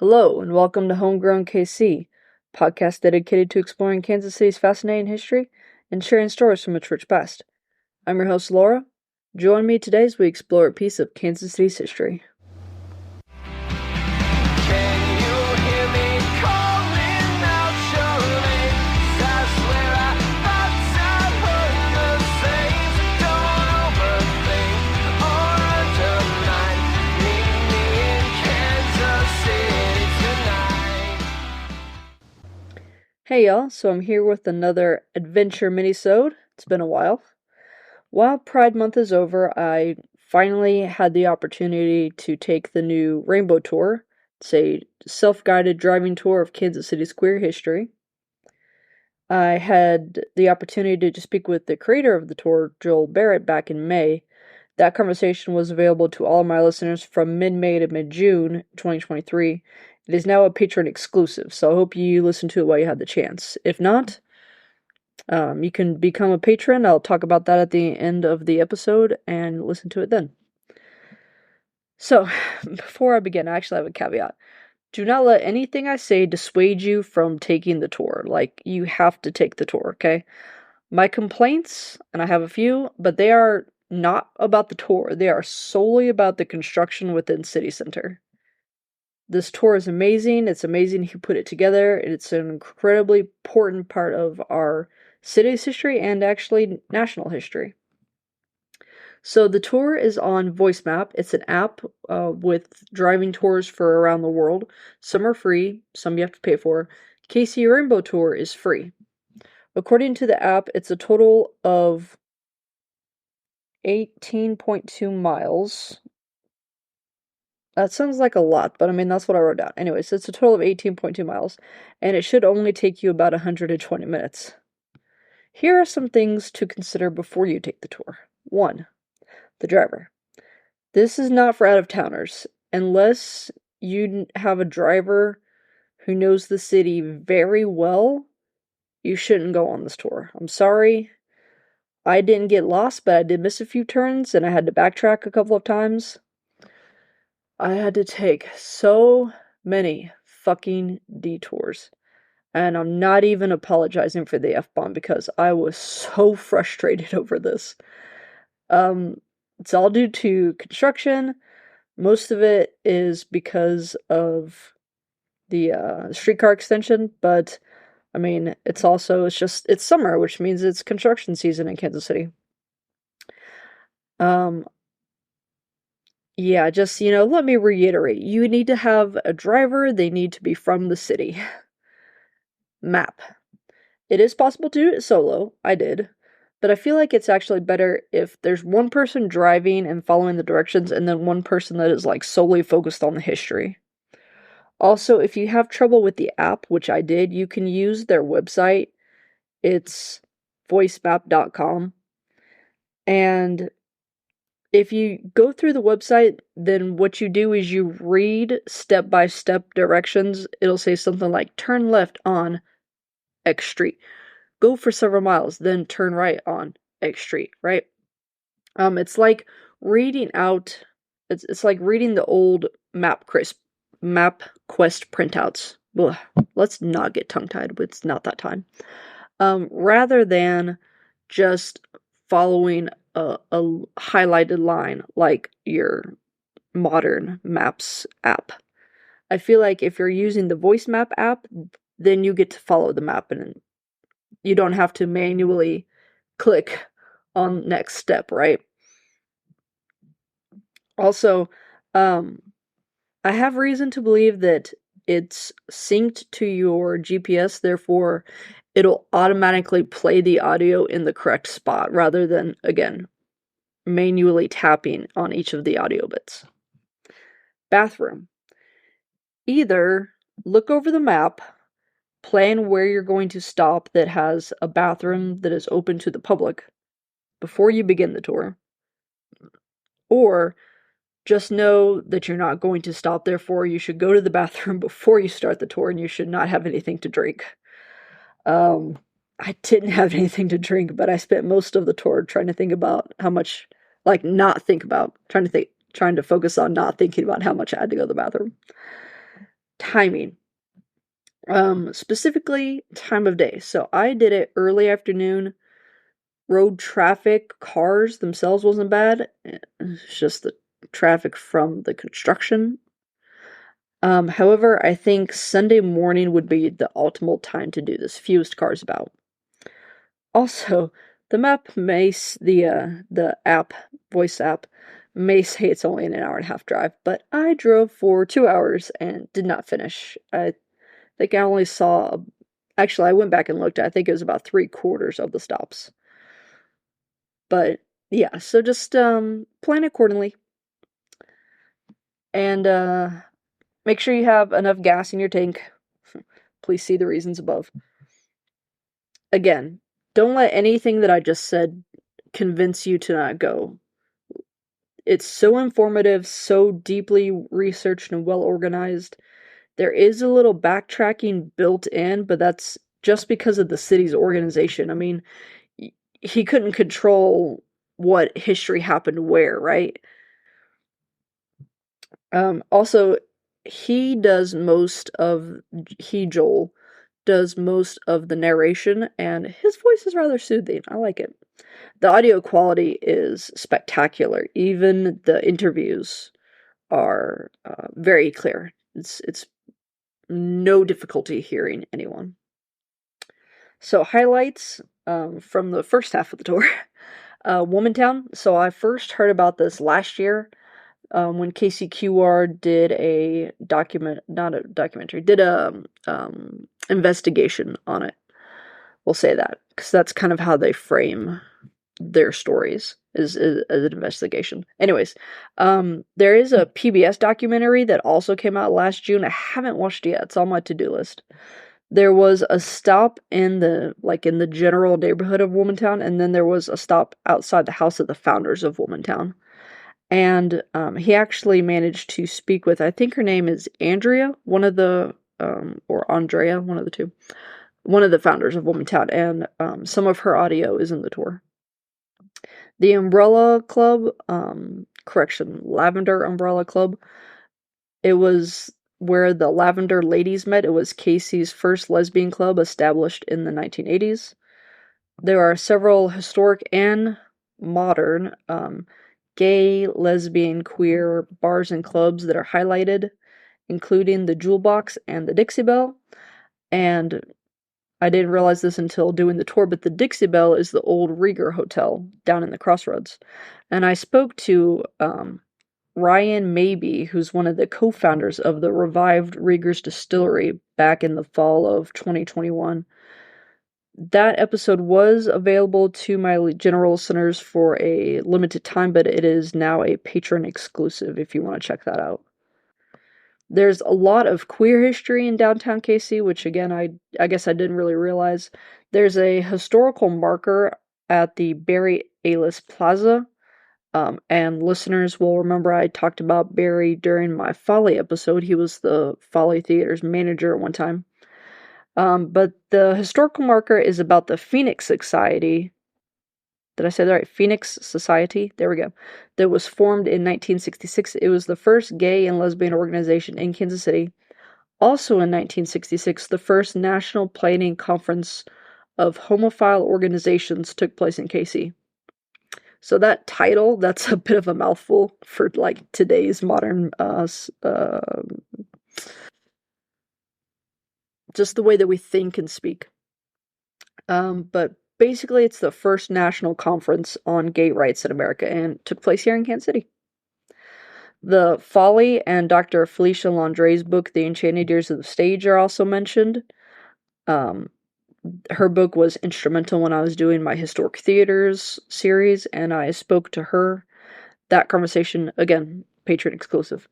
Hello, and welcome to Homegrown KC, podcast dedicated to exploring Kansas City's fascinating history and sharing stories from its rich past. I'm your host, Laura. Join me today as we explore a piece of Kansas City's history. Hey y'all, so I'm here with another adventure minisode. It's been a while. While Pride Month is over, I finally had the opportunity to take the new Rainbow Tour. It's a self-guided driving tour of Kansas City's queer history. I had the opportunity to speak with the creator of the tour, Joel Barrett, back in May. That conversation was available to all of my listeners from mid-May to mid-June 2023. It is now a patron exclusive, so I hope you listened to it while you had the chance. If not, you can become a patron. I'll talk about that at the end of the episode and listen to it then. So, before I begin, I actually have a caveat. Do not let anything I say dissuade you from taking the tour. Like, you have to take the tour, okay? My complaints, and I have a few, but they are not about the tour. They are solely about the construction within City Center. This tour is amazing. It's amazing who put it together. It's an incredibly important part of our city's history and actually national history. So the tour is on VoiceMap. It's an app with driving tours for around the world. Some are free, some you have to pay for. KC Rainbow Tour is free. According to the app, it's a total of 18.2 miles. That sounds like a lot, but I mean, that's what I wrote down. Anyways, it's a total of 18.2 miles, and it should only take you about 120 minutes. Here are some things to consider before you take the tour. 1. The driver. This is not for out-of-towners. Unless you have a driver who knows the city very well, you shouldn't go on this tour. I'm sorry. I didn't get lost, but I did miss a few turns, and I had to backtrack a couple of times. I had to take so many fucking detours. And I'm not even apologizing for the F-bomb because I was so frustrated over this. It's all due to construction. Most of it is because of the streetcar extension, but I mean, it's summer, which means it's construction season in Kansas City. Yeah, just, let me reiterate. You need to have a driver. They need to be from the city. Map. It is possible to do it solo. I did. But I feel like it's actually better if there's one person driving and following the directions and then one person that is like solely focused on the history. Also, if you have trouble with the app, which I did, you can use their website. It's voicemap.com. And if you go through the website, then what you do is you read step-by-step directions. It'll say something like, turn left on X street. Go for several miles, then turn right on X street, right? It's like reading out, it's like reading the old MapQuest printouts. Ugh, let's not get tongue-tied, but it's not that time. Rather than just following a highlighted line like your modern maps app. I feel like if you're using the VoiceMap app, then you get to follow the map and you don't have to manually click on next step, right? Also, I have reason to believe that it's synced to your GPS, therefore it'll automatically play the audio in the correct spot rather than, again, manually tapping on each of the audio bits. Bathroom. Either look over the map, plan where you're going to stop that has a bathroom that is open to the public before you begin the tour, or just know that you're not going to stop, therefore you should go to the bathroom before you start the tour and you should not have anything to drink. I didn't have anything to drink, but I spent most of the tour trying to think about how much, trying to focus on not thinking about how much I had to go to the bathroom. timing. Specifically time of day. So I did it early afternoon. Road traffic, cars themselves wasn't bad. It's just the traffic from the construction. However, I think Sunday morning would be the optimal time to do this. Fewest cars about. Also, the map may the app voice app may say it's only an hour and a half drive, but I drove for 2 hours and did not finish. I think I only saw. Actually, I went back and looked. I think it was about 3/4 of the stops. But yeah, so just plan accordingly, and make sure you have enough gas in your tank. Please see the reasons above. Again, don't let anything that I just said convince you to not go. It's so informative, so deeply researched and well organized. There is a little backtracking built in, but that's just because of the city's organization. I mean, he couldn't control what history happened where, right? Also, Joel, does most of the narration, and his voice is rather soothing. I like it. The audio quality is spectacular. Even the interviews are very clear. It's no difficulty hearing anyone. So highlights from the first half of the tour. Womantown. So I first heard about this last year when KCQR did did a investigation on it. We'll say that because that's kind of how they frame their stories is as an investigation. Anyways, there is a PBS documentary that also came out last June. I haven't watched it yet. It's on my to-do list. There was a stop in the general neighborhood of Womantown, and then there was a stop outside the house of the founders of Womantown. And he actually managed to speak with, I think her name is Andrea, one of the, or Andrea, one of the two, one of the founders of Womantown, and some of her audio is in the tour. The Umbrella Club, Lavender Umbrella Club, it was where the Lavender Ladies met. It was Casey's first lesbian club established in the 1980s. There are several historic and modern gay, lesbian, queer bars and clubs that are highlighted, including the Jewel Box and the Dixie Belle. And I didn't realize this until doing the tour, but the Dixie Belle is the old Rieger Hotel down in the Crossroads. And I spoke to Ryan Mabey, who's one of the co-founders of the revived Rieger's Distillery back in the fall of 2021. That episode was available to my general listeners for a limited time, but it is now a patron exclusive if you want to check that out. There's a lot of queer history in downtown KC, which again, I guess I didn't really realize. There's a historical marker at the Barry Alice Plaza, and listeners will remember I talked about Barry during my Folly episode. He was the Folly Theater's manager at one time. But the historical marker is about the Phoenix Society. Did I say that right? Phoenix Society? There we go. That was formed in 1966. It was the first gay and lesbian organization in Kansas City. Also in 1966, the first National Planning Conference of Homophile Organizations took place in KC. So that title, that's a bit of a mouthful for like today's modern just the way that we think and speak. But basically, it's the first national conference on gay rights in America and took place here in Kansas City. The Folly and Dr. Felicia Landre's book, The Enchanted Years of the Stage, are also mentioned. Her book was instrumental when I was doing my Historic Theaters series, and I spoke to her. That conversation, again, patron exclusive.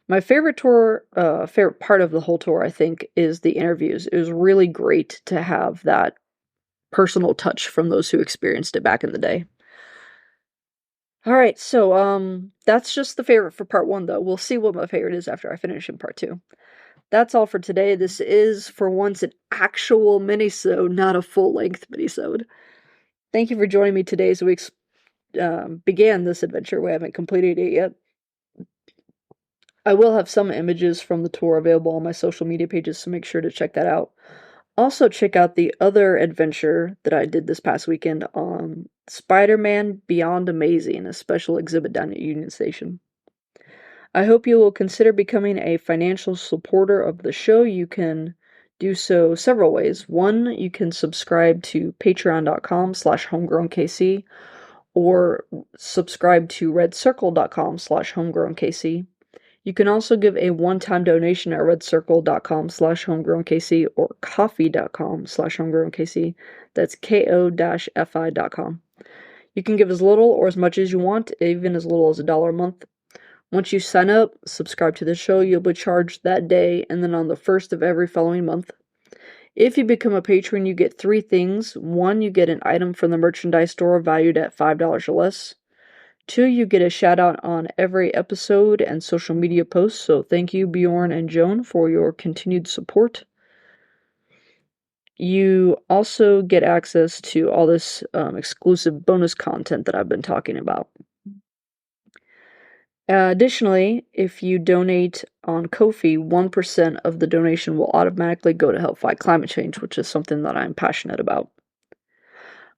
My favorite part of the whole tour, I think, is the interviews. It was really great to have that personal touch from those who experienced it back in the day. Alright, so, that's just the favorite for part 1, though. We'll see what my favorite is after I finish in part 2. That's all for today. This is, for once, an actual minisode, not a full-length minisode. Thank you for joining me today as we began this adventure. We haven't completed it yet. I will have some images from the tour available on my social media pages, so make sure to check that out. Also, check out the other adventure that I did this past weekend on Spider-Man Beyond Amazing, a special exhibit down at Union Station. I hope you will consider becoming a financial supporter of the show. You can do so several ways. One, you can subscribe to patreon.com/homegrownkc or subscribe to redcircle.com/homegrownkc. You can also give a one-time donation at redcircle.com/homegrownkc or coffee.com/homegrownkc. That's ko-fi.com. You can give as little or as much as you want, even as little as $1 a month. Once you sign up, subscribe to the show, you'll be charged that day and then on the first of every following month. If you become a patron, you get 3 things. 1, you get an item from the merchandise store valued at $5 or less. 2, you get a shout out on every episode and social media posts, so thank you Bjorn and Joan for your continued support. You also get access to all this exclusive bonus content that I've been talking about. Additionally, if you donate on Ko-fi, 1% of the donation will automatically go to help fight climate change, which is something that I'm passionate about.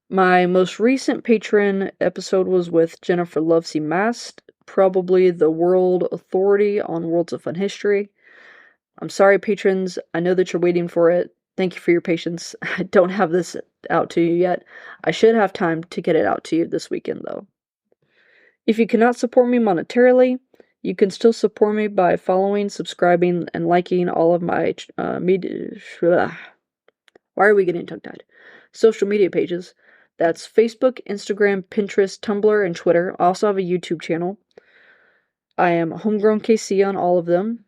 My most recent patron episode was with Jennifer Lovesey Mast, probably the world authority on Worlds of Fun history. I'm sorry, patrons. I know that you're waiting for it. Thank you for your patience. I don't have this out to you yet. I should have time to get it out to you this weekend, though. If you cannot support me monetarily, you can still support me by following, subscribing, and liking all of my why are we getting tongue-tied? Social media pages. That's Facebook, Instagram, Pinterest, Tumblr, and Twitter. I also have a YouTube channel. I am Homegrown KC on all of them.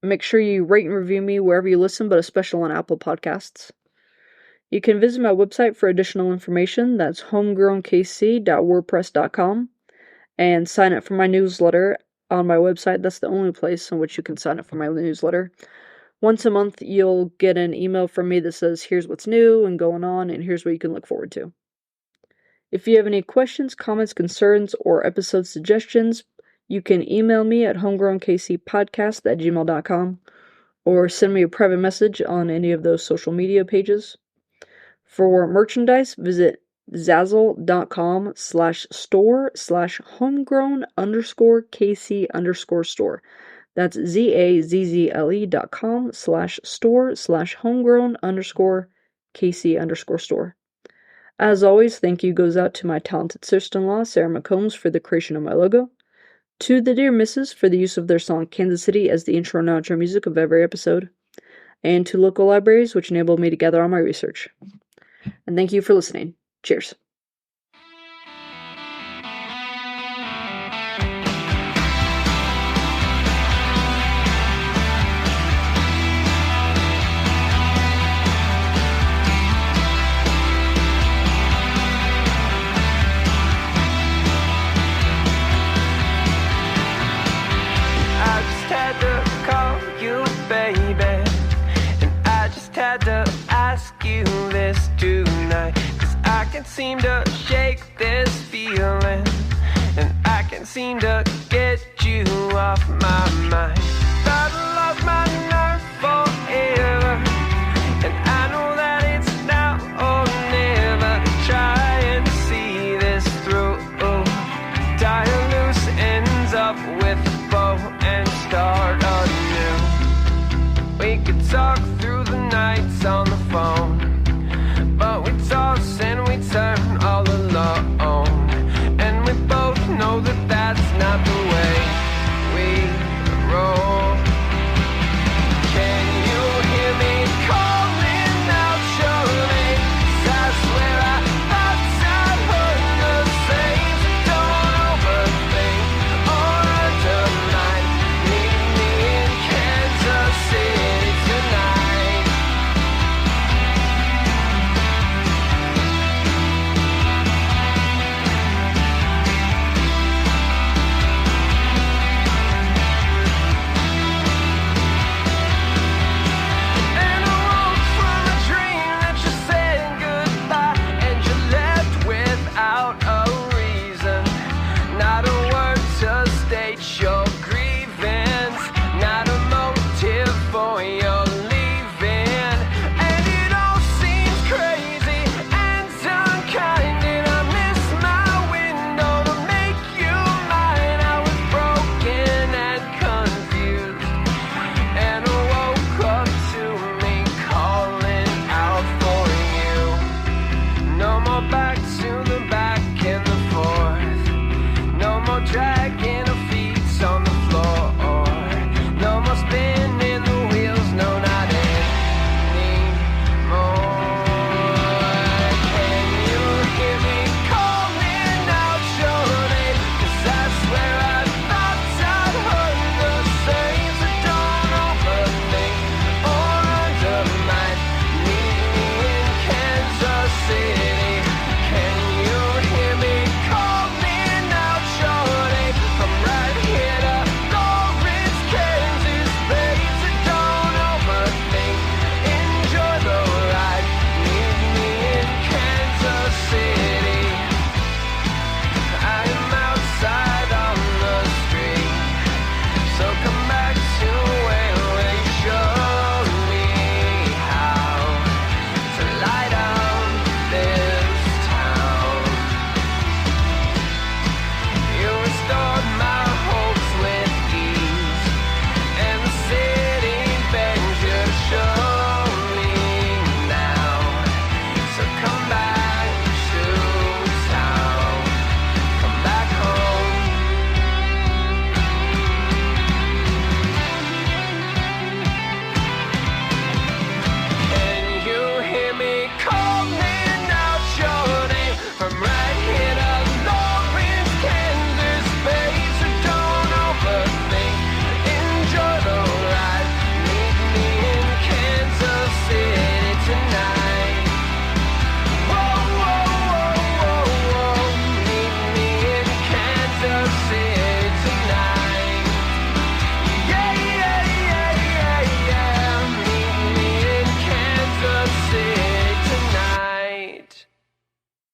Make sure you rate and review me wherever you listen, but especially on Apple Podcasts. You can visit my website for additional information. That's homegrownkc.wordpress.com. And sign up for my newsletter on my website. That's the only place in which you can sign up for my newsletter. Once a month, you'll get an email from me that says, here's what's new and going on, and here's what you can look forward to. If you have any questions, comments, concerns, or episode suggestions, you can email me at homegrownkcpodcast@gmail.com or send me a private message on any of those social media pages. For merchandise, visit zazzle.com/store/homegrown_kc_store. That's zazzle.com/store/homegrown_kc_store. As always, thank you goes out to my talented sister-in-law, Sarah McCombs, for the creation of my logo, to the Dear Misses for the use of their song Kansas City as the intro and outro music of every episode, and to local libraries which enabled me to gather all my research. And thank you for listening. Cheers. Had to ask you this tonight, 'cause I can't seem to shake this feeling, and I can't seem to get you off my mind. Thought I lost my nerve forever, and I know that it's now or never to try and see this through. Tie loose ends up with a bow and start anew. We could talk through the nights on the phone, but we toss and we turn all alone, and we both know that that's not the way we roll. Can you hear me calling out your name? 'Cause I swear I thought I'd heard the same. So don't overthink or undermine. Meet me in Kansas City tonight. for your